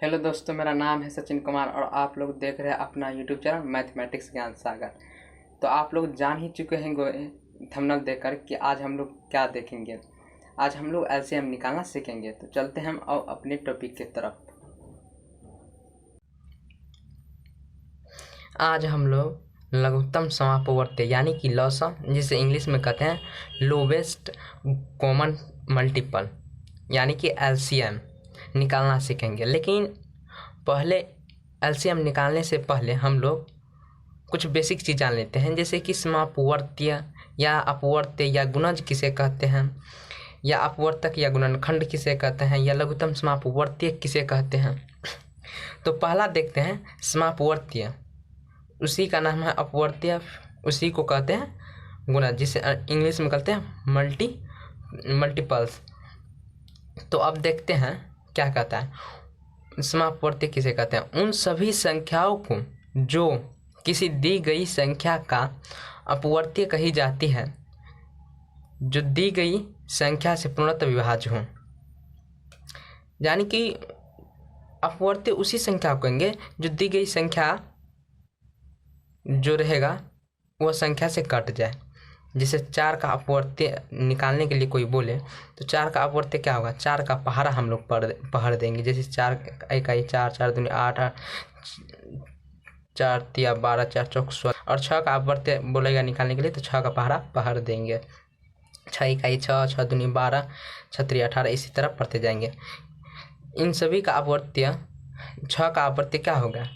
Hello दोस्तों, मेरा नाम है सचिन कुमार और आप लोग देख रहे हैं अपना यूट्यूब चैनल मैथमेटिक्स ज्ञान सागर। तो आप लोग जान ही चुके हैं थंबनेल देखकर कि आज हम लोग क्या देखेंगे। आज हम लोग एलसीएम निकालना सीखेंगे। तो चलते हैं अब अपने टॉपिक की तरफ। आज हम लोग लघुत्तम समापवर्ती यानी कि लॉसम, जिसे इंग्लिश में कहते हैं लोवेस्ट कॉमन मल्टीपल यानी कि एलसीएम निकालना सीखेंगे। लेकिन पहले एलसीएम निकालने से पहले हम लोग कुछ बेसिक चीज़ जान लेते हैं, जैसे कि समापवर्तीय या अपवर्त्य या गुणज किसे कहते हैं, या अपवर्तक या गुणनखंड किसे कहते हैं, या लघुत्तम समापवर्तीय किसे कहते हैं। तो पहला देखते हैं समापवर्तीय, उसी का नाम है अपवर्तीय, उसी को कहते हैं गुणज, जिसे इंग्लिश में कहते हैं मल्टीपल्स। तो अब देखते हैं क्या कहता है। समापवर्ती किसे कहते हैं? उन सभी संख्याओं को जो किसी दी गई संख्या का अपवर्त्य कही जाती है, जो दी गई संख्या से पूर्णतः विभाज्य हो। यानी कि अपवर्त्य उसी संख्या को कहेंगे जो दी गई संख्या जो रहेगा वह संख्या से कट जाए। जैसे 4 का अपवर्त्य निकालने के लिए कोई बोले तो 4 का अपवर्त्य क्या होगा? 4 का पहाड़ा हम लोग पढ़ देंगे। जैसे 4 इकाई 4, 4 दूनी 8, 4 तिया 12, 4 चौक 16, और 6 का अपवर्त्य बोलेगा निकालने के लिए तो 6 का पहाड़ा पढ़ देंगे। 6 इकाई 6, 6 दूनी 12, 6 तिया 18, इसी तरह पढ़ते जाएंगे। इन सभी का अपवर्त्य 6 का अपवर्त्य क्या होगा?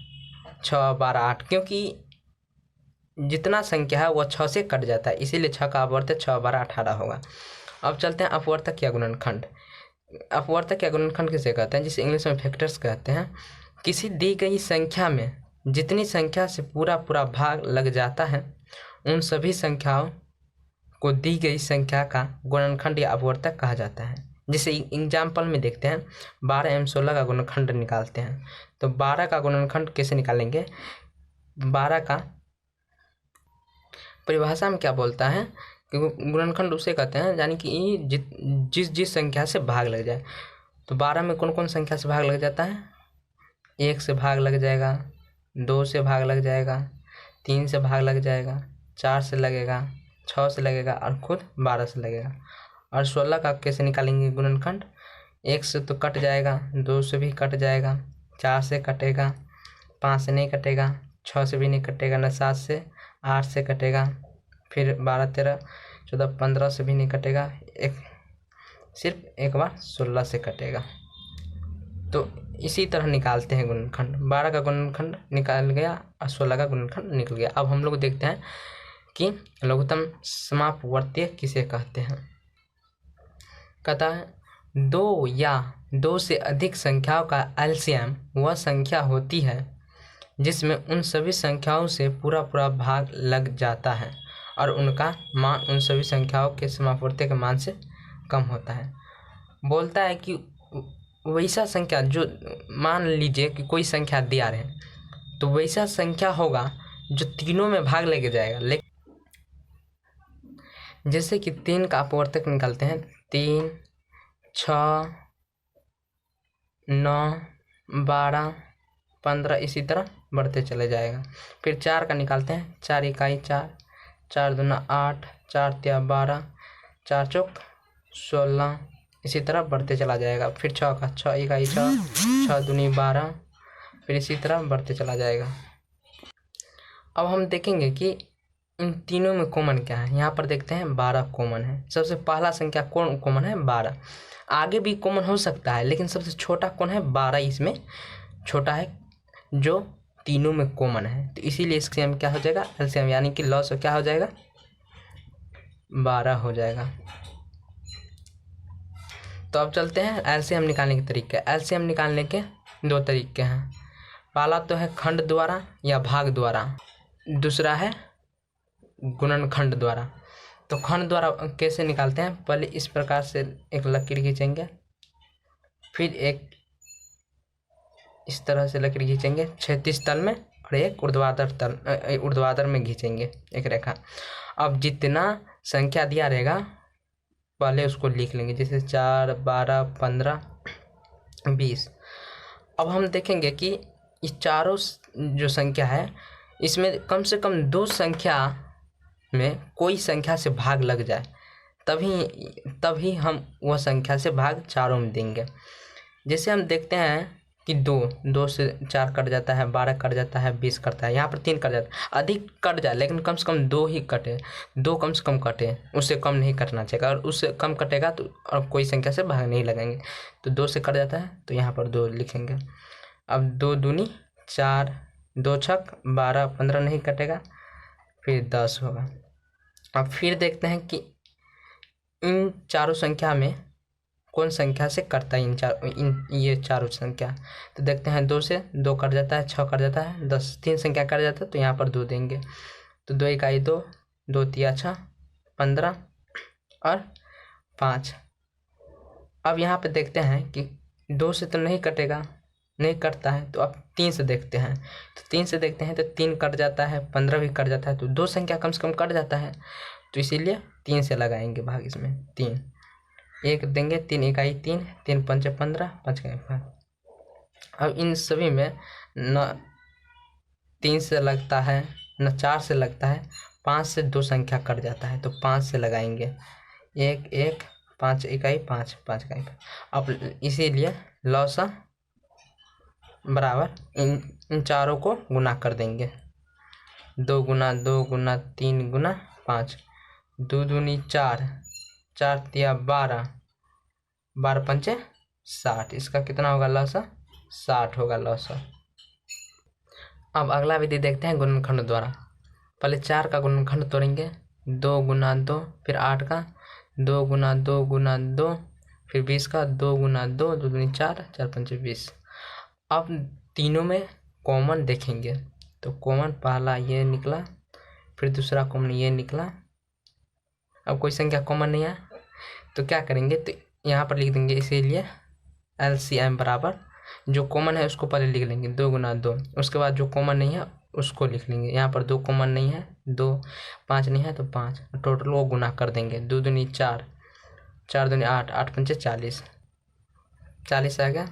6, 12, 8, क्योंकि जितना संख्या है वह 6 से कट जाता है, इसीलिए 6 का अपवर्त्य 6, 12, 18 होगा। अब चलते हैं अपवर्तक या गुणनखंड। अपवर्तक या गुणनखंड किसे कहते हैं? जिसे इंग्लिश में फैक्टर्स कहते हैं। किसी दी गई संख्या में जितनी संख्या से पूरा भाग लग जाता है, उन सभी संख्याओं को दी गई संख्या का गुणनखंड या अपवर्तक कहा जाता है। जैसे एग्जाम्पल में देखते हैं, 12 एवं 16 का गुणनखंड निकालते हैं। तो 12 का गुणनखंड कैसे निकालेंगे? 12 का परिभाषा में क्या बोलता है कि गुणनखंड उसे कहते हैं यानी कि जिस संख्या से भाग लग जाए। तो 12 में कौन कौन संख्या से भाग लग जाता है? 1 से भाग लग जाएगा, 2 से भाग लग जाएगा, 3 से भाग लग जाएगा, 4 से लगेगा, 6 से लगेगा और खुद 12 से लगेगा। और 16 का कैसे निकालेंगे गुणनखंड? 1 से तो कट जाएगा, 2 से भी कट जाएगा, 4 से कटेगा, 5 से नहीं कटेगा, 6 से भी नहीं कटेगा, न 7 से, 8 से कटेगा, फिर 12, 13, 14, 15 से भी नहीं कटेगा, सिर्फ एक बार 16 से कटेगा। तो इसी तरह निकालते हैं गुणनखंड। 12 का गुणनखंड निकाल गया और 16 का गुणनखंड निकल गया। अब हम लोग देखते हैं कि लघुत्तम समापवर्तीय किसे कहते हैं। कहता है 2 या 2 से अधिक संख्याओं का एलसीएम वह संख्या होती है जिसमें उन सभी संख्याओं से पूरा भाग लग जाता है और उनका मान उन सभी संख्याओं के समापवर्ती के मान से कम होता है। बोलता है कि वैसा संख्या जो, मान लीजिए कि कोई संख्या दिया रहे तो वैसा संख्या होगा जो तीनों में भाग लेके जाएगा। लेकिन जैसे कि 3 का अपवर्तक निकालते हैं, 3, 6, 9, 12, 15, इसी तरह बढ़ते चले जाएगा। फिर 4 का निकालते हैं, 4 इकाई 4, 4 दूना 8, 4 तिया 12, 4 चौक 16, इसी तरह बढ़ते चला जाएगा। फिर 6 का, 6 इकाई 6, 6 दूनी 12, फिर इसी तरह बढ़ते चला जाएगा। अब हम देखेंगे कि इन तीनों में कॉमन क्या है। यहाँ पर देखते हैं 12 कॉमन है। सबसे पहला संख्या कौन कॉमन है? 12। आगे भी कॉमन हो सकता है लेकिन सबसे छोटा कौन है? 12 इसमें छोटा है जो तीनों में कॉमन है। तो इसीलिए इसके हम क्या हो जाएगा? एलसीएम, यानी कि लॉस क्या हो जाएगा? 12 हो जाएगा। तो अब चलते हैं एलसीएम निकालने के तरीके। एलसीएम निकालने के 2 तरीके हैं। पहला तो है खंड द्वारा या भाग द्वारा, दूसरा है गुणनखंड द्वारा। तो खंड द्वारा कैसे निकालते हैं? पहले इस प्रकार से एक लकीर खींचेंगे, फिर एक इस तरह से लकीर खींचेंगे क्षैतिज तल में और एक ऊर्ध्वाधर में खींचेंगे एक रेखा। अब जितना संख्या दिया रहेगा पहले उसको लिख लेंगे, जैसे 4, 12, 15, 20। अब हम देखेंगे कि ये चारों जो संख्या है इसमें कम से कम 2 संख्या में कोई संख्या से भाग लग जाए, तभी हम वह संख्या से भाग चारों में देंगे। जैसे हम देखते हैं कि 2 से 4 कट जाता है, 12 कट जाता है, 20 कटता है, यहाँ पर 3 कट जाता है। अधिक कट जाए लेकिन कम से कम 2 ही कटे, 2 कम से कम कटे, उससे कम नहीं कटना चाहिए। और उससे कम कटेगा तो अब कोई संख्या से भाग नहीं लगाएंगे। तो 2 से कट जाता है तो यहाँ पर 2 लिखेंगे। अब 2 दूनी 4, 2 छक 12, 15 नहीं कटेगा, फिर 10 होगा। अब फिर देखते हैं कि इन चारों संख्या में कौन संख्या से कटता है ये चारों संख्या। तो देखते हैं 2 से 2 कट जाता है, 6 कट जाता है, 10 3 संख्या कट जाता है तो यहाँ पर 2 देंगे। तो 2 इकाई 2, 2 तिया 6, 15 और 5। अब यहाँ पे देखते हैं कि 2 से तो नहीं कटेगा, नहीं कटता है, तो अब 3 से देखते हैं। तो 3 से देखते हैं तो 3 कट जाता है, 15 भी कट जाता है, तो 2 संख्या कम से कम कट जाता है, तो इसीलिए 3 से लगाएंगे भाग इसमें। 3 1 देंगे, 3 इकाई 3, 3 पंचे 15, 5 इकाई 5। अब इन सभी में न 3 से लगता है न 4 से लगता है, 5 से 2 संख्या कट जाता है तो 5 से लगाएंगे। 1 1 5 इकाई 5, 5 इकाई 5। अब इसीलिए लौसा बराबर इन चारों को गुना कर देंगे। 2 गुना 2 गुना 3 गुना 5, 2 दूनी 4, 4 तिया 12, 12 पंचे 60। इसका कितना होगा लौसा? 60 होगा लौसा। अब अगला विधि देखते हैं गुणनखंड द्वारा। पहले 4 का गुणनखंड तोड़ेंगे, 2 गुना 2, फिर 8 का 2 गुना 2 गुना 2, फिर 20 का 2 गुना 2, 2 दूनी 4, 4 पंचे 20। अब तीनों में कॉमन देखेंगे तो कॉमन पहला ये निकला, फिर दूसरा कॉमन ये निकला। अब कोई संख्या कॉमन नहीं है तो क्या करेंगे, तो यहाँ पर लिख देंगे। इसीलिए LCM बराबर जो कॉमन है उसको पहले लिख लेंगे, 2 गुना 2। उसके बाद जो कॉमन नहीं है उसको लिख लेंगे। यहाँ पर 2 कॉमन नहीं है, 2 5 नहीं है तो 5, टोटल वो गुना कर देंगे। 2 दूनी 4, 4 दूनी 8, 8 पंचे 40, 40 आ गया।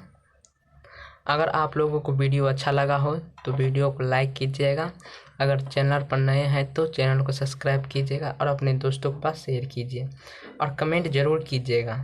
अगर आप लोगों को वीडियो अच्छा लगा हो तो वीडियो को लाइक कीजिएगा। अगर चैनल पर नए हैं तो चैनल को सब्सक्राइब कीजिएगा और अपने दोस्तों के पास शेयर कीजिए और कमेंट ज़रूर कीजिएगा।